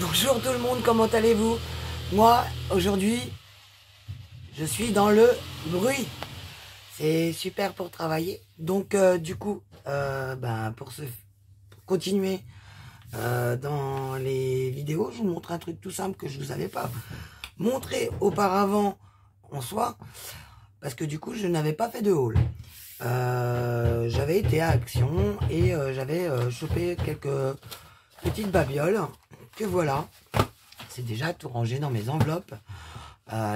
Bonjour tout le monde, comment allez-vous? Moi, aujourd'hui, je suis dans le bruit. C'est super pour travailler. Donc, du coup, pour continuer dans les vidéos, je vous montre un truc tout simple que je ne vous avais pas montré auparavant en soi. Parce que du coup, je n'avais pas fait de haul. J'avais été à Action et j'avais chopé quelques petites babioles que voilà. C'est déjà tout rangé dans mes enveloppes.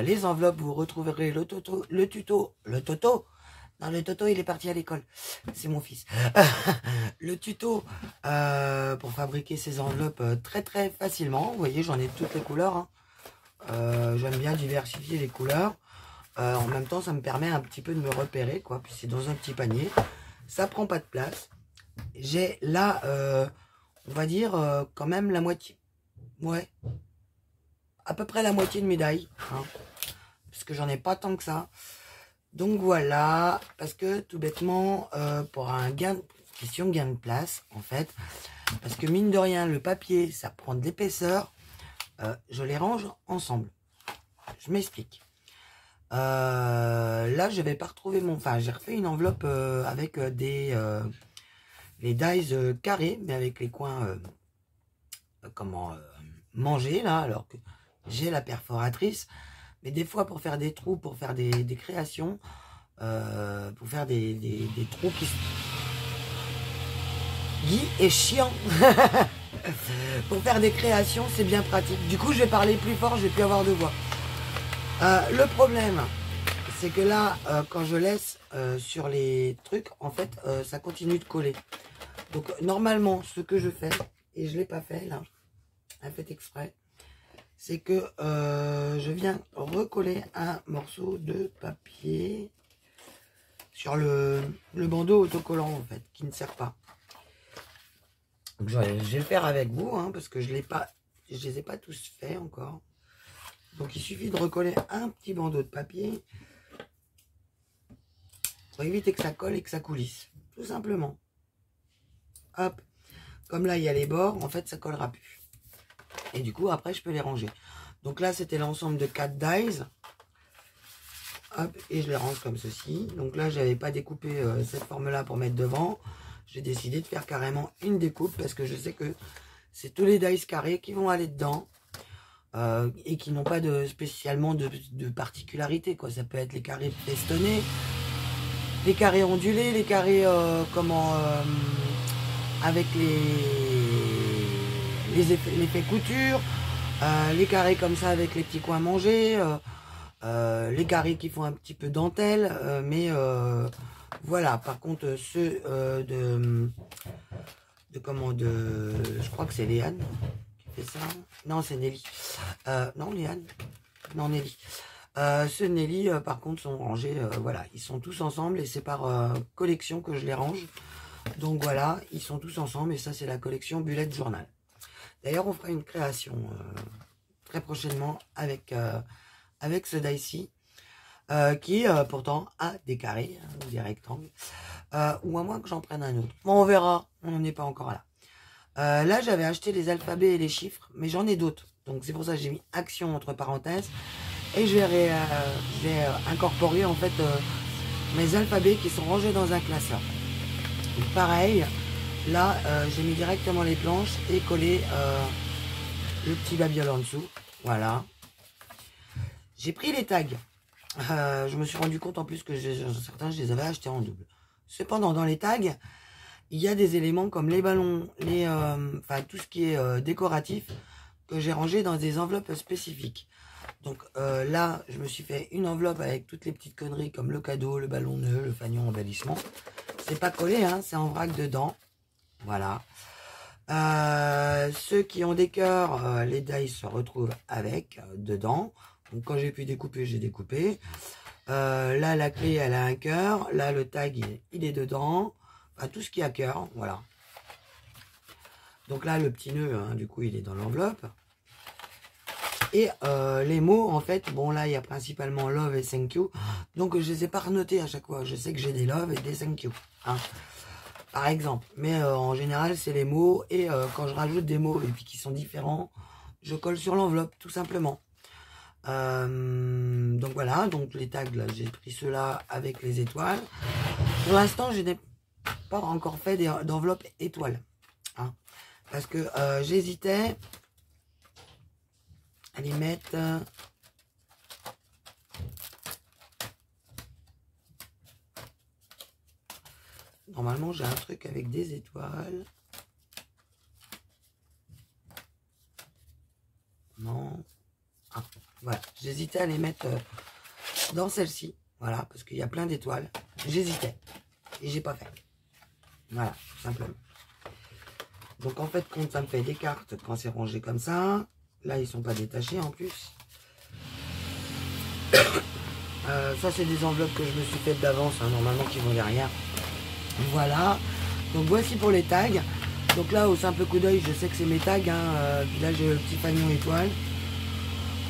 Les enveloppes, vous retrouverez le toto. Non, le toto, il est parti à l'école. C'est mon fils. Le tuto pour fabriquer ces enveloppes très très facilement. Vous voyez, j'en ai de toutes les couleurs. Hein. J'aime bien diversifier les couleurs. En même temps, ça me permet un petit peu de me repérer, quoi. Puis c'est dans un petit panier. Ça prend pas de place. J'ai là, on va dire, quand même la moitié. Ouais. À peu près la moitié de médaille. Hein, parce que j'en ai pas tant que ça. Donc voilà. Parce que tout bêtement, pour un question de gain de place, en fait. Parce que mine de rien, le papier, ça prend de l'épaisseur. Je les range ensemble. Je m'explique. Là, je vais pas retrouver mon... Enfin, j'ai refait une enveloppe avec les dies carrés, mais avec les coins mangés, là, alors que j'ai la perforatrice. Mais des fois, pour faire des trous, pour faire des créations, pour faire des trous qui... Guy est chiant. Pour faire des créations, c'est bien pratique. Du coup, je vais parler plus fort, je vais plus avoir de voix. Le problème, c'est que là, quand je laisse sur les trucs, en fait, ça continue de coller. Donc, normalement, ce que je fais, et je ne l'ai pas fait, là, fait exprès, c'est que je viens recoller un morceau de papier sur le bandeau autocollant, en fait, qui ne sert pas. Donc, je vais le faire avec vous, hein, parce que je les ai pas tous faits encore. Donc, il suffit de recoller un petit bandeau de papier pour éviter que ça colle et que ça coulisse. Tout simplement. Hop. Comme là, il y a les bords, en fait, ça collera plus. Et du coup, après, je peux les ranger. Donc là, c'était l'ensemble de 4 dies. Hop. Et je les range comme ceci. Donc là, j'avais pas découpé cette forme-là pour mettre devant. J'ai décidé de faire carrément une découpe parce que je sais que c'est tous les dies carrés qui vont aller dedans. Et qui n'ont pas spécialement de particularité, quoi. Ça peut être les carrés festonnés, les carrés ondulés, les carrés avec l'effet couture, les carrés comme ça avec les petits coins mangés, les carrés qui font un petit peu dentelle, mais voilà. Par contre, ceux je crois que c'est Léane qui fait ça. Non, c'est Nelly. Non, Léane. Non, Nelly. Ceux Nelly, par contre, sont rangés. Voilà, ils sont tous ensemble et c'est par collection que je les range. Donc voilà, ils sont tous ensemble et ça, c'est la collection Bullet Journal. D'ailleurs, on fera une création très prochainement avec ce die-ci qui pourtant a des carrés, hein, des rectangles. Ou à moins que j'en prenne un autre. Bon, on verra, on n'en est pas encore là. Là, j'avais acheté les alphabets et les chiffres, mais j'en ai d'autres. Donc, c'est pour ça que j'ai mis action entre parenthèses. Et je vais incorporer, en fait, mes alphabets qui sont rangés dans un classeur. Donc, pareil, là, j'ai mis directement les planches et collé le petit babiole en dessous. Voilà. J'ai pris les tags. Je me suis rendu compte, en plus, que certains, je les avais achetés en double. Cependant, dans les tags... il y a des éléments comme les ballons, enfin tout ce qui est décoratif que j'ai rangé dans des enveloppes spécifiques. Donc là, je me suis fait une enveloppe avec toutes les petites conneries comme le cadeau, le ballon nœud, le fanion embellissement. C'est pas collé, hein, c'est en vrac dedans. Voilà. Ceux qui ont des cœurs, les dies se retrouvent avec dedans. Donc quand j'ai pu découper, j'ai découpé. Là, la clé, elle a un cœur. Là, le tag, il est dedans. À tout ce qui a cœur, voilà. Donc là, le petit nœud, hein, du coup, il est dans l'enveloppe. Et les mots, en fait, bon, là, il y a principalement love et thank you. Donc, je les ai pas renotés à chaque fois. Je sais que j'ai des love et des thank you. Hein, par exemple. Mais en général, c'est les mots. Et quand je rajoute des mots et puis qui sont différents, je colle sur l'enveloppe, tout simplement. Donc voilà, donc les tags, là, j'ai pris ceux-là avec les étoiles. Pour l'instant, je n'ai pas encore fait d'enveloppe étoile. Hein, parce que j'hésitais à les mettre... Normalement, j'ai un truc avec des étoiles. Non. Ah, voilà. J'hésitais à les mettre dans celle-ci. Voilà, parce qu'il y a plein d'étoiles. J'hésitais. Et j'ai pas fait. Voilà, tout simplement. Donc en fait, quand ça me fait des cartes, quand c'est rangé comme ça. Là, ils sont pas détachés en plus. Ça, c'est des enveloppes que je me suis faites d'avance, hein, normalement, qui vont derrière. Voilà. Donc voici pour les tags. Donc là, au simple coup d'œil, je sais que c'est mes tags. Hein, puis là, j'ai le petit panion étoile.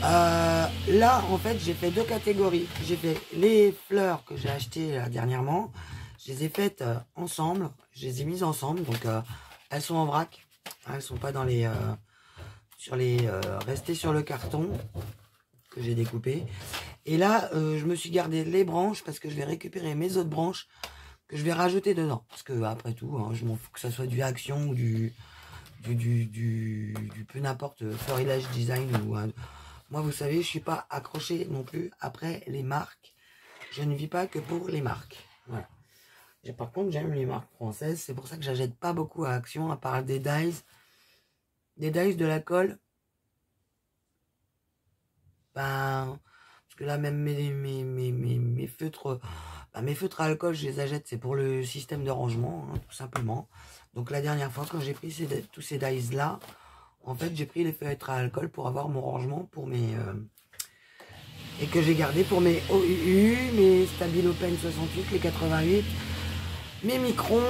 Là, en fait, j'ai fait deux catégories. J'ai fait les fleurs que j'ai achetées dernièrement. Je les ai faites ensemble. Je les ai mises ensemble. Donc, elles sont en vrac. Hein, elles sont pas dans les... restées sur le carton que j'ai découpé. Et là, je me suis gardé les branches parce que je vais récupérer mes autres branches que je vais rajouter dedans. Parce que, après tout, hein, je m'en fous que ça soit du Action ou du peu n'importe Florilège Design ou... moi, vous savez, je suis pas accroché non plus après les marques. Je ne vis pas que pour les marques. Voilà. Et par contre, j'aime les marques françaises. C'est pour ça que j'achète pas beaucoup à Action, à part des dies. Des dies, de la colle. Ben, parce que là, même mes feutres... Ben, mes feutres à alcool, je les achète, c'est pour le système de rangement, hein, tout simplement. Donc la dernière fois, quand j'ai pris tous ces dies-là, en fait, j'ai pris les feutres à alcool pour avoir mon rangement pour mes... et que j'ai gardé pour mes OUU, mes Stabilo Pen 68, les 88, mes Microns,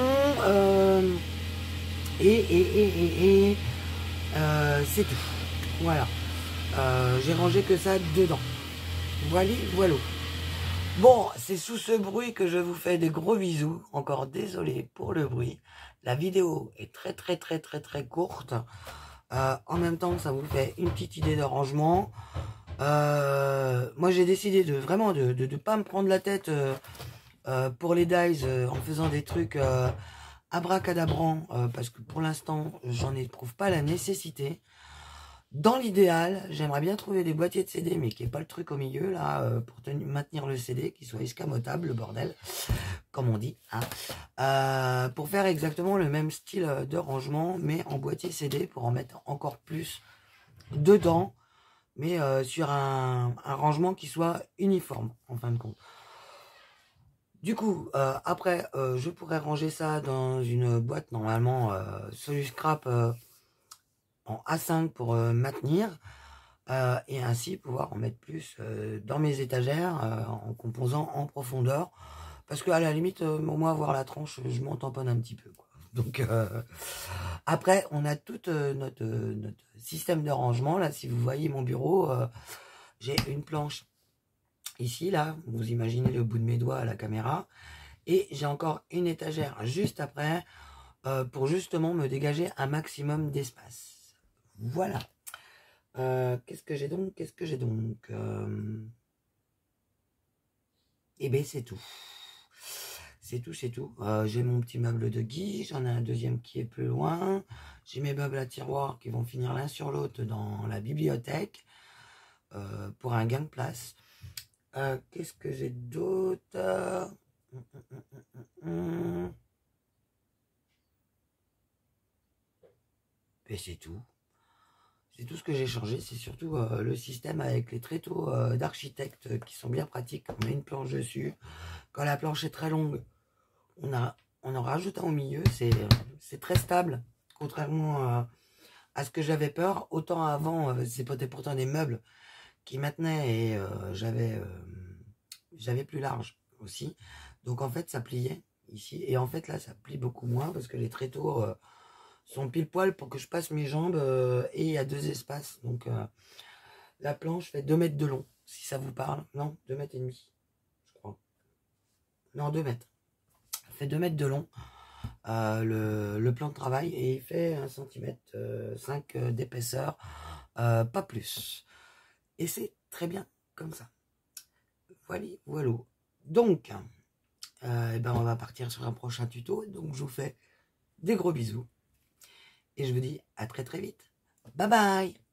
c'est tout. Voilà. J'ai rangé que ça dedans. Voilà, voilà. Bon, c'est sous ce bruit que je vous fais des gros bisous. Encore désolé pour le bruit. La vidéo est très courte. En même temps, ça vous fait une petite idée de rangement. Moi, j'ai décidé de vraiment de pas me prendre la tête pour les dies en faisant des trucs abracadabrants parce que pour l'instant, j'en éprouve pas la nécessité. Dans l'idéal, j'aimerais bien trouver des boîtiers de CD, mais qui n'est pas le truc au milieu, là, pour maintenir le CD, qui soit escamotable, le bordel, comme on dit, hein, pour faire exactement le même style de rangement, mais en boîtier CD, pour en mettre encore plus dedans, mais sur un rangement qui soit uniforme, en fin de compte. Du coup, après, je pourrais ranger ça dans une boîte, normalement, Soluscrap en A5 pour maintenir, et ainsi pouvoir en mettre plus dans mes étagères, en composant en profondeur. Parce qu'à la limite, moi, voir la tranche, je m'en tamponne un petit peu, quoi. Donc, après, on a tout notre système de rangement. Là, si vous voyez mon bureau, j'ai une planche ici, là. Vous imaginez le bout de mes doigts à la caméra. Et j'ai encore une étagère juste après, pour justement me dégager un maximum d'espace. Voilà. Qu'est-ce que j'ai donc? Eh bien, c'est tout. C'est tout. J'ai mon petit meuble de Guy, j'en ai un deuxième qui est plus loin. J'ai mes meubles à tiroirs qui vont finir l'un sur l'autre dans la bibliothèque pour un gain de place. Qu'est-ce que j'ai d'autre? Et c'est tout. C'est tout ce que j'ai changé. C'est surtout le système avec les tréteaux d'architecte qui sont bien pratiques. On met une planche dessus. Quand la planche est très longue, on en rajoute un au milieu. C'est très stable. Contrairement à ce que j'avais peur. Autant avant, c'était pourtant des meubles qui maintenaient et j'avais plus large aussi. Donc en fait, ça pliait ici. Et en fait, là, ça plie beaucoup moins parce que les tréteaux sont pile poil pour que je passe mes jambes et il y a deux espaces. Donc la planche fait 2 mètres de long, si ça vous parle. Non, 2 mètres et demi, je crois. Non, 2 mètres. Elle fait 2 mètres de long, le plan de travail, et il fait 1 cm 5 d'épaisseur. pas plus. Et c'est très bien comme ça. Voilà. Donc, eh ben on va partir sur un prochain tuto. Donc, je vous fais des gros bisous. Et je vous dis à très très vite. Bye bye!